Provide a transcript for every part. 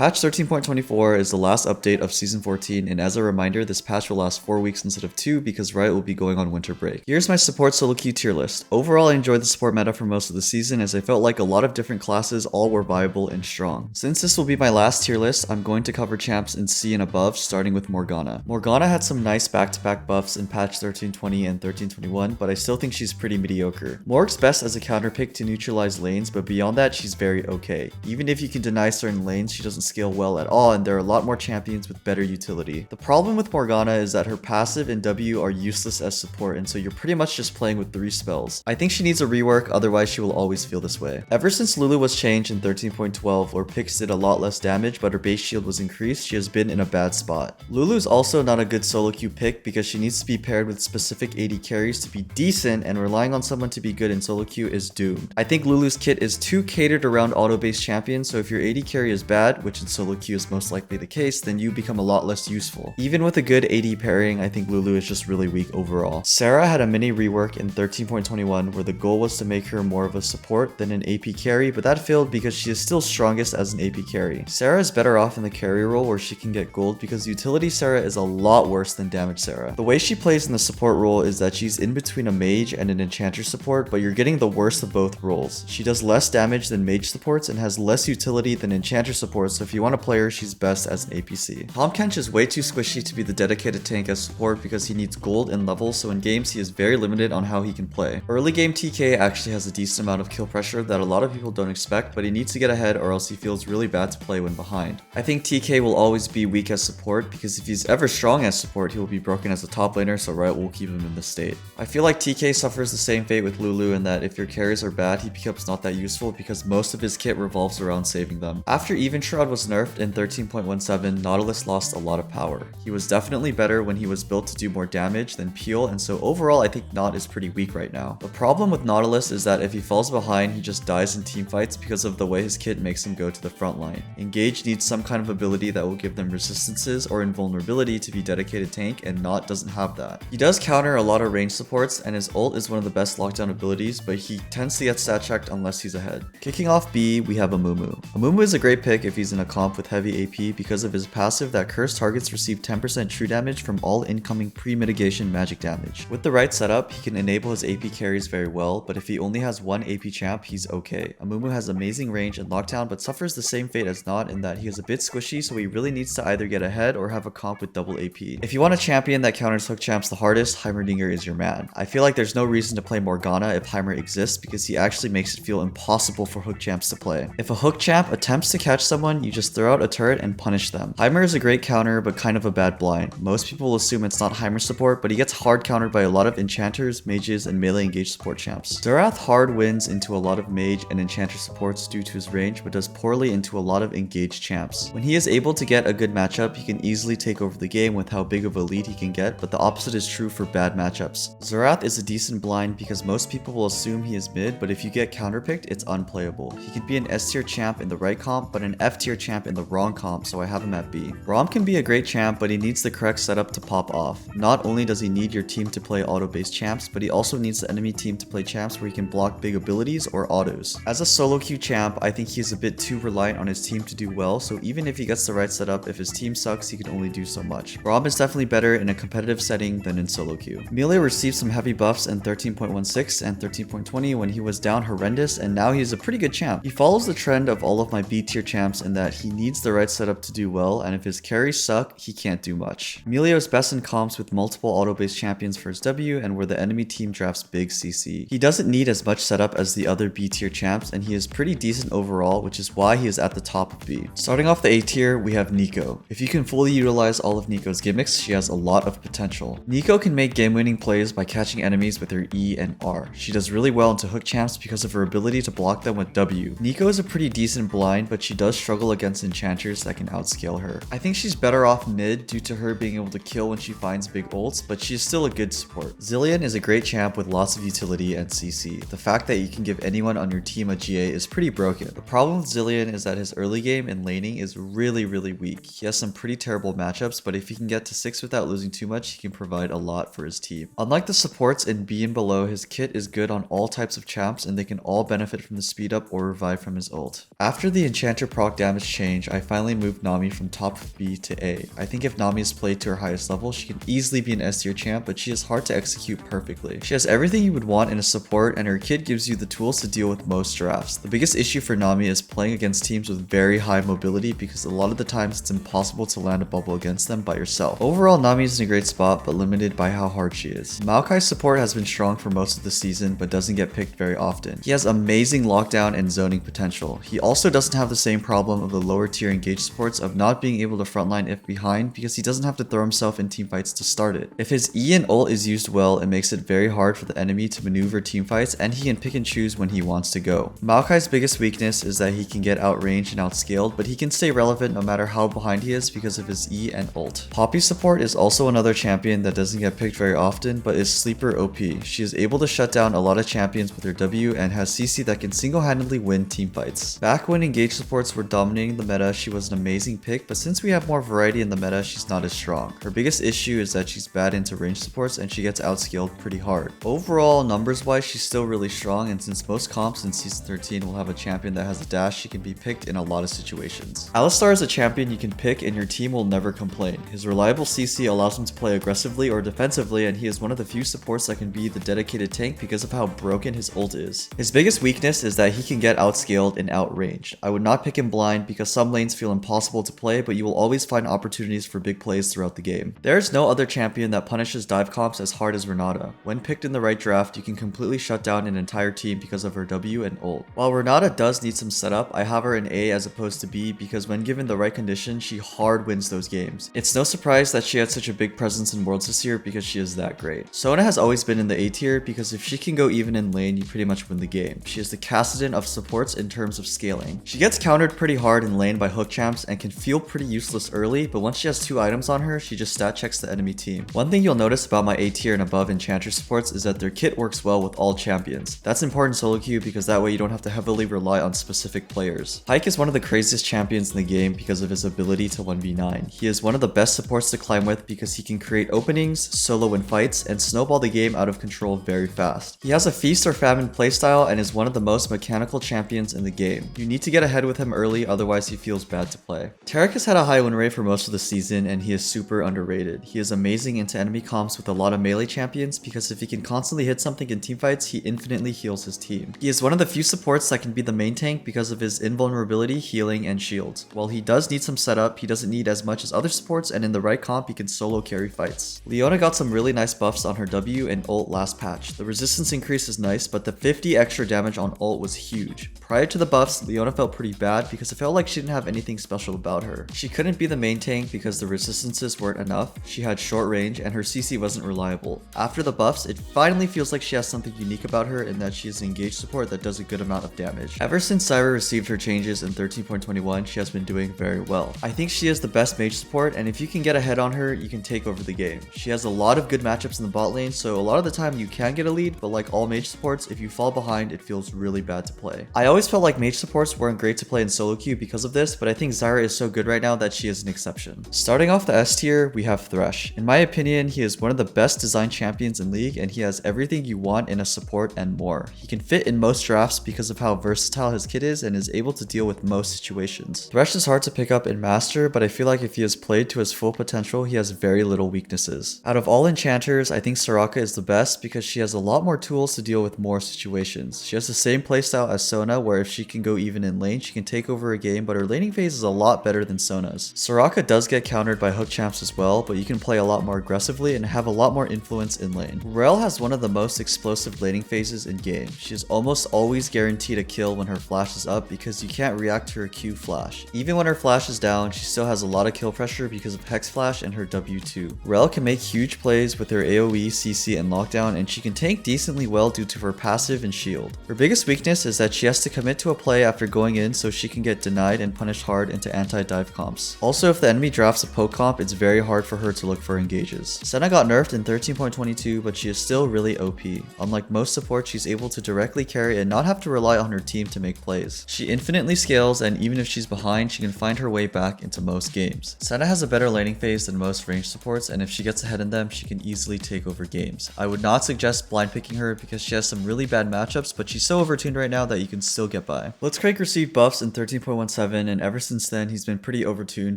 Patch 13.24 is the last update of Season 14, and as a reminder, this patch will last 4 weeks instead of 2 because Riot will be going on winter break. Here's my support solo queue tier list. Overall, I enjoyed the support meta for most of the season as I felt like a lot of different classes all were viable and strong. Since this will be my last tier list, I'm going to cover champs in C and above, starting with Morgana. Morgana had some nice back-to-back buffs in patch 1320 and 1321, but I still think she's pretty mediocre. Morg's best as a counter pick to neutralize lanes, but beyond that, she's very okay. Even if you can deny certain lanes, she doesn't scale well at all, and there are a lot more champions with better utility. The problem with Morgana is that her passive and W are useless as support, and so you're pretty much just playing with 3 spells. I think she needs a rework, otherwise she will always feel this way. Ever since Lulu was changed in 13.12, where picks did a lot less damage but her base shield was increased, she has been in a bad spot. Lulu is also not a good solo queue pick because she needs to be paired with specific AD carries to be decent, and relying on someone to be good in solo queue is doomed. I think Lulu's kit is too catered around auto-based champions, so if your AD carry is bad, which in solo queue is most likely the case, then you become a lot less useful. Even with a good AD pairing, I think Lulu is just really weak overall. Sarah had a mini rework in 13.21 where the goal was to make her more of a support than an AP carry, but that failed because she is still strongest as an AP carry. Sarah is better off in the carry role where she can get gold because utility Sarah is a lot worse than damage Sarah. The way she plays in the support role is that she's in between a mage and an enchanter support, but you're getting the worst of both roles. She does less damage than mage supports and has less utility than enchanter supports, so if you want to play her, she's best as an APC. Tahm Kench is way too squishy to be the dedicated tank as support because he needs gold and levels, so in games he is very limited on how he can play. Early game TK actually has a decent amount of kill pressure that a lot of people don't expect, but he needs to get ahead or else he feels really bad to play when behind. I think TK will always be weak as support because if he's ever strong as support, he will be broken as a top laner, so Riot will keep him in this state. I feel like TK suffers the same fate with Lulu in that if your carries are bad, he becomes not that useful because most of his kit revolves around saving them. After Even Shroud was nerfed in 13.17, Nautilus lost a lot of power. He was definitely better when he was built to do more damage than Peel, and so overall I think Naut is pretty weak right now. The problem with Nautilus is that if he falls behind, he just dies in teamfights because of the way his kit makes him go to the front line. Engage needs some kind of ability that will give them resistances or invulnerability to be dedicated tank, and Naut doesn't have that. He does counter a lot of range supports, and his ult is one of the best lockdown abilities, but he tends to get stat checked unless he's ahead. Kicking off B, we have Amumu. Amumu is a great pick if he's in a comp with heavy AP because of his passive that cursed targets receive 10% true damage from all incoming pre-mitigation magic damage. With the right setup, he can enable his AP carries very well, but if he only has one AP champ, he's okay. Amumu has amazing range and lockdown, but suffers the same fate as Naut in that he is a bit squishy, so he really needs to either get ahead or have a comp with double AP. If you want a champion that counters hook champs the hardest, Heimerdinger is your man. I feel like there's no reason to play Morgana if Heimer exists because he actually makes it feel impossible for hook champs to play. If a hook champ attempts to catch someone, you just throw out a turret and punish them. Heimer is a great counter, but kind of a bad blind. Most people will assume it's not Heimer support, but he gets hard countered by a lot of enchanters, mages, and melee engaged support champs. Xerath hard wins into a lot of mage and enchanter supports due to his range, but does poorly into a lot of engaged champs. When he is able to get a good matchup, he can easily take over the game with how big of a lead he can get, but the opposite is true for bad matchups. Xerath is a decent blind because most people will assume he is mid, but if you get counterpicked, it's unplayable. He can be an S tier champ in the right comp, but an F tier champ in the wrong comp, so I have him at B. Braum can be a great champ, but he needs the correct setup to pop off. Not only does he need your team to play auto-based champs, but he also needs the enemy team to play champs where he can block big abilities or autos. As a solo queue champ, I think he is a bit too reliant on his team to do well, so even if he gets the right setup, if his team sucks, he can only do so much. Braum is definitely better in a competitive setting than in solo queue. Milio received some heavy buffs in 13.16 and 13.20 when he was down horrendous, and now he is a pretty good champ. He follows the trend of all of my B tier champs in that he needs the right setup to do well, and if his carries suck, he can't do much. Milio is best in comps with multiple auto-based champions for his W and where the enemy team drafts big CC. He doesn't need as much setup as the other B tier champs, and he is pretty decent overall, which is why he is at the top of B. Starting off the A tier, we have Neeko. If you can fully utilize all of Neeko's gimmicks, she has a lot of potential. Neeko can make game-winning plays by catching enemies with her E and R. She does really well into hook champs because of her ability to block them with W. Neeko is a pretty decent blind, but she does struggle against enchanters that can outscale her. I think she's better off mid due to her being able to kill when she finds big ults, but she's still a good support. Zilean is a great champ with lots of utility and CC. The fact that you can give anyone on your team a GA is pretty broken. The problem with Zilean is that his early game and laning is really weak. He has some pretty terrible matchups, but if he can get to 6 without losing too much, he can provide a lot for his team. Unlike the supports in B and below, his kit is good on all types of champs and they can all benefit from the speed up or revive from his ult. After the enchanter proc damage change, I finally moved Nami from top B to A. I think if Nami is played to her highest level, she can easily be an S tier champ, but she is hard to execute perfectly. She has everything you would want in a support, and her kit gives you the tools to deal with most drafts. The biggest issue for Nami is playing against teams with very high mobility because a lot of the times it's impossible to land a bubble against them by yourself. Overall, Nami is in a great spot, but limited by how hard she is. Maokai's support has been strong for most of the season, but doesn't get picked very often. He has amazing lockdown and zoning potential. He also doesn't have the same problem of the lower tier engage supports of not being able to frontline if behind because he doesn't have to throw himself in teamfights to start it. If his E and ult is used well, it makes it very hard for the enemy to maneuver teamfights, and he can pick and choose when he wants to go. Maokai's biggest weakness is that he can get outranged and outscaled, but he can stay relevant no matter how behind he is because of his E and ult. Poppy's support is also another champion that doesn't get picked very often, but is sleeper OP. She is able to shut down a lot of champions with her W and has CC that can single-handedly win teamfights. Back when engage supports were dominating the meta, she was an amazing pick, but since we have more variety in the meta, she's not as strong. Her biggest issue is that she's bad into range supports and she gets outscaled pretty hard. Overall, numbers-wise, she's still really strong, and since most comps in Season 13 will have a champion that has a dash, she can be picked in a lot of situations. Alistar is a champion you can pick and your team will never complain. His reliable CC allows him to play aggressively or defensively, and he is one of the few supports that can be the dedicated tank because of how broken his ult is. His biggest weakness is that he can get outscaled and outranged. I would not pick him blind because some lanes feel impossible to play, but you will always find opportunities for big plays throughout the game. There is no other champion that punishes dive comps as hard as Renata. When picked in the right draft, you can completely shut down an entire team because of her W and ult. While Renata does need some setup, I have her in A as opposed to B because when given the right conditions, she hard wins those games. It's no surprise that she had such a big presence in Worlds this year because she is that great. Sona has always been in the A tier because if she can go even in lane, you pretty much win the game. She is the Kassadin of supports in terms of scaling. She gets countered pretty hard in lane by hook champs and can feel pretty useless early, but once she has 2 items on her, she just stat checks the enemy team. One thing you'll notice about my A tier and above enchanter supports is that their kit works well with all champions. That's important solo queue because that way you don't have to heavily rely on specific players. Pyke is one of the craziest champions in the game because of his ability to 1v9. He is one of the best supports to climb with because he can create openings, solo win fights, and snowball the game out of control very fast. He has a feast or famine playstyle and is one of the most mechanical champions in the game. You need to get ahead with him early, otherwise he feels bad to play. Taric has had a high win rate for most of the season and he is super underrated. He is amazing into enemy comps with a lot of melee champions because if he can constantly hit something in teamfights, he infinitely heals his team. He is one of the few supports that can be the main tank because of his invulnerability, healing, and shields. While he does need some setup, he doesn't need as much as other supports, and in the right comp, he can solo carry fights. Leona got some really nice buffs on her W and ult last patch. The resistance increase is nice, but the 50 extra damage on ult was huge. Prior to the buffs, Leona felt pretty bad because it felt like she didn't have anything special about her. She couldn't be the main tank because the resistances weren't enough, she had short range, and her CC wasn't reliable. After the buffs, it finally feels like she has something unique about her in that she is an engaged support that does a good amount of damage. Ever since Zyra received her changes in 13.21, she has been doing very well. I think she is the best mage support, and if you can get ahead on her, you can take over the game. She has a lot of good matchups in the bot lane, so a lot of the time you can get a lead, but like all mage supports, if you fall behind, it feels really bad to play. I always felt like mage supports weren't great to play in solo queue because of this, but I think Zyra is so good right now that she is an exception. Starting off the S tier, we have Thresh. In my opinion, he is one of the best designed champions in League, and he has everything you want in a support and more. He can fit in most drafts because of how versatile his kit is and is able to deal with most situations. Thresh is hard to pick up in Master, but I feel like if he is played to his full potential, he has very little weaknesses. Out of all enchanters, I think Soraka is the best because she has a lot more tools to deal with more situations. She has the same playstyle as Sona, where if she can go even in lane, she can take over a game, but her laning phase is a lot better than Sona's. Soraka does get countered by hook champs as well, but you can play a lot more aggressively and have a lot more influence in lane. Rell has one of the most explosive laning phases in game. She is almost always guaranteed a kill when her flash is up because you can't react to her Q flash. Even when her flash is down, she still has a lot of kill pressure because of Hex Flash and her W2. Rell can make huge plays with her AoE, CC, and lockdown, and she can tank decently well due to her passive and shield. Her biggest weakness is that she has to commit to a play after going in so she can get denied and punished hard into anti-dive comps. Also, if the enemy drafts a poke comp, it's very hard for her to look for engages. Senna got nerfed in 13.22, but she is still really OP. Unlike most supports, she's able to directly carry and not have to rely on her team to make plays. She infinitely scales, and even if she's behind, she can find her way back into most games. Senna has a better laning phase than most range supports, and if she gets ahead in them, she can easily take over games. I would not suggest blind picking her because she has some really bad matchups, but she's so overtuned right now that you can still get by. Blitzcrank received buffs in 13.17 1.17, and ever since then he's been pretty overtuned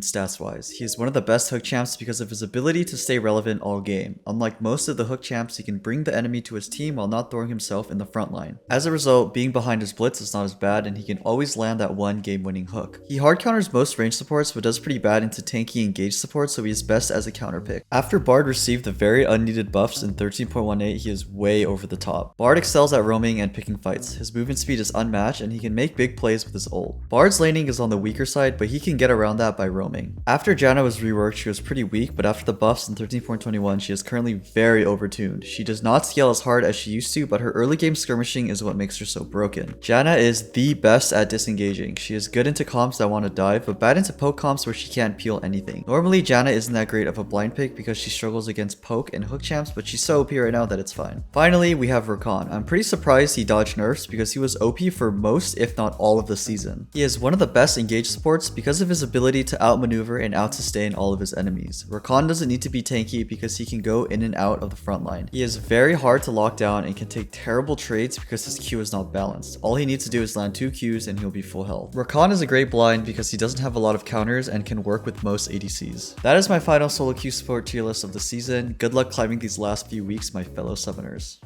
stats wise. He is one of the best hook champs because of his ability to stay relevant all game. Unlike most of the hook champs, he can bring the enemy to his team while not throwing himself in the front line. As a result, being behind his blitz is not as bad, and he can always land that one game winning hook. He hard counters most range supports but does pretty bad into tanky engaged support, so he is best as a counter pick. After Bard received the very unneeded buffs in 13.18, he is way over the top. Bard excels at roaming and picking fights. His movement speed is unmatched and he can make big plays with his ult. Bard's laning is on the weaker side, but he can get around that by roaming. After Janna was reworked, she was pretty weak, but after the buffs in 13.21, she is currently very overtuned. She does not scale as hard as she used to, but her early game skirmishing is what makes her so broken. Janna is the best at disengaging. She is good into comps that want to dive, but bad into poke comps where she can't peel anything. Normally, Janna isn't that great of a blind pick because she struggles against poke and hook champs, but she's so OP right now that it's fine. Finally, we have Rakan. I'm pretty surprised he dodged nerfs because he was OP for most, if not all of the season. He is one of the best engaged supports because of his ability to outmaneuver and out-sustain all of his enemies. Rakan doesn't need to be tanky because he can go in and out of the front line. He is very hard to lock down and can take terrible trades because his Q is not balanced. All he needs to do is land 2 Qs and he'll be full health. Rakan is a great blind because he doesn't have a lot of counters and can work with most ADCs. That is my final solo Q support tier list of the season. Good luck climbing these last few weeks, my fellow summoners.